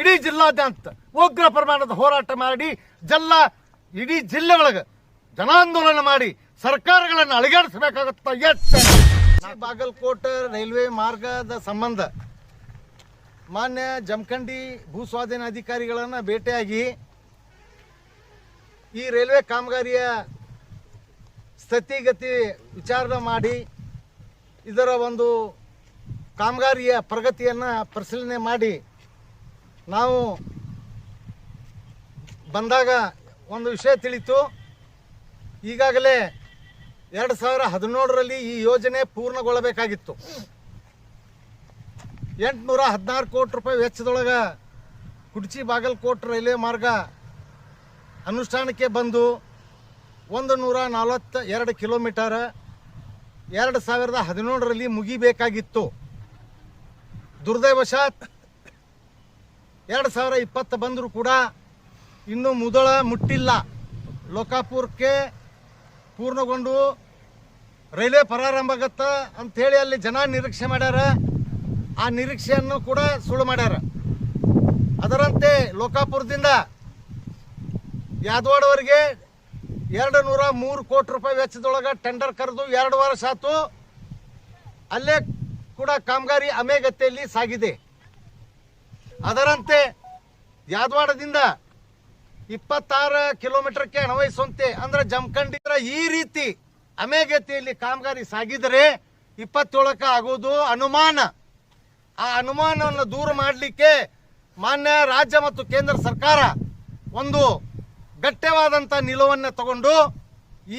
ಇಡೀ ಜಿಲ್ಲಾದ್ಯಂತ ಉಗ್ರ ಪ್ರಮಾಣದ ಹೋರಾಟ ಮಾಡಿ ಇಡೀ ಜಿಲ್ಲೆ ಒಳಗೆ ಜನಾಂದೋಲನ ಮಾಡಿ ಸರ್ಕಾರಗಳನ್ನು ಅಳಿಗಾಡಿಸಬೇಕಾಗುತ್ತ ಎಚ್ಚರ. ಬಾಗಲಕೋಟೆ ರೈಲ್ವೆ ಮಾರ್ಗದ ಸಂಬಂಧ ಮಾನ್ಯ ಜಮಖಂಡಿ ಭೂ ಸ್ವಾಧೀನ ಅಧಿಕಾರಿಗಳನ್ನು ಭೇಟಿಯಾಗಿ ಈ ರೈಲ್ವೆ ಕಾಮಗಾರಿಯ ಸ್ಥಿತಿಗತಿ ವಿಚಾರಣೆ ಮಾಡಿ ಇದರ ಒಂದು ಕಾಮಗಾರಿಯ ಪ್ರಗತಿಯನ್ನು ಪರಿಶೀಲನೆ ಮಾಡಿ ನಾವು ಬಂದಾಗ ಒಂದು ವಿಷಯ ತಿಳಿತು. ಈಗಾಗಲೇ 2017ರಲ್ಲಿ ಈ ಯೋಜನೆ ಪೂರ್ಣಗೊಳ್ಳಬೇಕಾಗಿತ್ತು. 816 ಕೋಟಿ ರೂಪಾಯಿ ವೆಚ್ಚದೊಳಗೆ ಕುಡ್ಚಿ ಬಾಗಲಕೋಟೆ ರೈಲ್ವೆ ಮಾರ್ಗ ಅನುಷ್ಠಾನಕ್ಕೆ ಬಂದು 142 ಕಿಲೋಮೀಟರ್ 2017ರಲ್ಲಿ ಮುಗಿಬೇಕಾಗಿತ್ತು. ದುರ್ದೈವಶಾತ್ 2020 ಬಂದರೂ ಕೂಡ ಇನ್ನೂ ಮುದಳ ಮುಟ್ಟಿಲ್ಲ. ಲೋಕಾಪುರಕ್ಕೆ ಪೂರ್ಣಗೊಂಡು ರೈಲ್ವೆ ಪ್ರಾರಂಭ ಆಗತ್ತ ಅಂಥೇಳಿ ಅಲ್ಲಿ ಜನ ನಿರೀಕ್ಷೆ ಮಾಡ್ಯಾರ. ಆ ನಿರೀಕ್ಷೆಯನ್ನು ಕೂಡ ಸುಳ್ಳು ಮಾಡ್ಯಾರ. ಅದರಂತೆ ಲೋಕಾಪುರದಿಂದ ಯಾದವಾಡವರೆಗೆ 203 ಕೋಟಿ ರೂಪಾಯಿ ವೆಚ್ಚದೊಳಗೆ ಟೆಂಡರ್ ಕರೆದು 2 ವರ್ಷ ಆತು. ಅಲ್ಲೇ ಕೂಡ ಕಾಮಗಾರಿ ಅಮೆಗತಿಯಲ್ಲಿ ಸಾಗಿದೆ. ಅದರಂತೆ ಯಾದವಾಡದಿಂದ 26 ಕಿಲೋಮೀಟರ್ಗೆ ಅನ್ವಯಿಸುವಂತೆ ಅಂದ್ರೆ ಜಮಖಂಡಿ ಈ ರೀತಿ ಅಮೆಗತಿಯಲ್ಲಿ ಕಾಮಗಾರಿ ಸಾಗಿದರೆ 27ಕ್ಕೆ ಆಗೋದು ಅನುಮಾನ. ಆ ಅನುಮಾನವನ್ನು ದೂರ ಮಾಡಲಿಕ್ಕೆ ಮಾನ್ಯ ರಾಜ್ಯ ಮತ್ತು ಕೇಂದ್ರ ಸರ್ಕಾರ ಒಂದು ಗಟ್ಯವಾದಂಥ ನಿಲುವನ್ನು ತಗೊಂಡು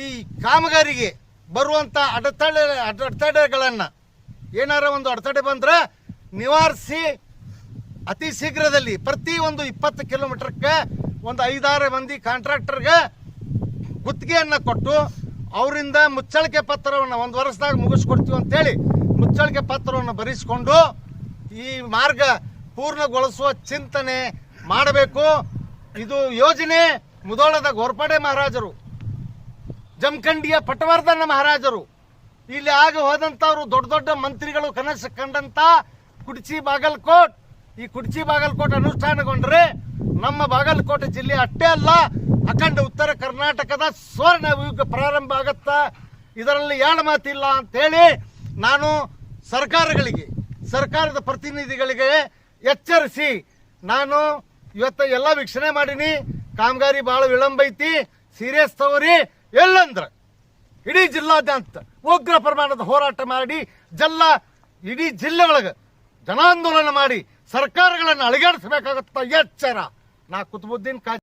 ಈ ಕಾಮಗಾರಿಗೆ ಬರುವಂಥ ಅಡೆತಡೆಗಳನ್ನು ಏನಾರ ಒಂದು ಅಡೆತಡೆ ಬಂದ್ರೆ ನಿವಾರಿಸಿ ಅತಿ ಶೀಘ್ರದಲ್ಲಿ ಪ್ರತಿ ಒಂದು 20 ಕಿಲೋಮೀಟರ್ಗೆ ಒಂದು 5-6 ಮಂದಿ ಕಾಂಟ್ರಾಕ್ಟರ್ಗೆ ಗುತ್ತಿಗೆಯನ್ನು ಕೊಟ್ಟು ಅವರಿಂದ ಮುಚ್ಚಳಿಕೆ ಪತ್ರವನ್ನು 1 ವರ್ಷದಾಗ ಮುಗಿಸ್ಕೊಡ್ತೀವಿ ಅಂತೇಳಿ ಮುಚ್ಚಳಿಕೆ ಪತ್ರವನ್ನು ಬರೆಸಿಕೊಂಡು ಈ ಮಾರ್ಗ ಪೂರ್ಣಗೊಳಿಸುವ ಚಿಂತನೆ ಮಾಡಬೇಕು. ಇದು ಯೋಜನೆ ಮುಧೋಳದ ಗೋರ್ಪಡೆ ಮಹಾರಾಜರು, ಜಮಖಂಡಿಯ ಪಟವರ್ಧನ ಮಹಾರಾಜರು, ಇಲ್ಲಿ ಆಗಿ ಹೋದಂಥವ್ರು ದೊಡ್ಡ ದೊಡ್ಡ ಮಂತ್ರಿಗಳು ಕನಸು ಕಂಡಂತ ಕುಡ್ಚಿ ಬಾಗಲಕೋಟ್. ಈ ಕುಡ್ಚಿ ಬಾಗಲಕೋಟೆ ಅನುಷ್ಠಾನಗೊಂಡ್ರೆ ನಮ್ಮ ಬಾಗಲಕೋಟೆ ಜಿಲ್ಲೆ ಅಷ್ಟೇ ಅಲ್ಲ, ಅಖಂಡ ಉತ್ತರ ಕರ್ನಾಟಕದ ಸ್ವರ್ಣ ಯುಗ ಪ್ರಾರಂಭ ಆಗತ್ತ. ಇದರಲ್ಲಿ ಎರಡು ಮಾತಿಲ್ಲ ಅಂತೇಳಿ ನಾನು ಸರ್ಕಾರದ ಪ್ರತಿನಿಧಿಗಳಿಗೆ ಎಚ್ಚರಿಸಿ ನಾನು ಇವತ್ತು ಎಲ್ಲ ವೀಕ್ಷಣೆ ಮಾಡೀನಿ. ಕಾಮಗಾರಿ ಭಾಳ ವಿಳಂಬ ಐತಿ, ಸೀರಿಯಸ್ ತಗೋರಿ. ಎಲ್ಲಂದ್ರೆ ಇಡೀ ಜಿಲ್ಲಾದ್ಯಂತ ಉಗ್ರ ಪ್ರಮಾಣದ ಹೋರಾಟ ಮಾಡಿ ಇಡೀ ಜಿಲ್ಲೆ ಒಳಗೆ ಜನಾಂದೋಲನ ಮಾಡಿ ಸರ್ಕಾರಗಳನ್ನು ಅಳಿಗಾಡಿಸಬೇಕಾಗುತ್ತ ಎಚ್ಚರ. ನಾ ಕುತುಬುದ್ದೀನ್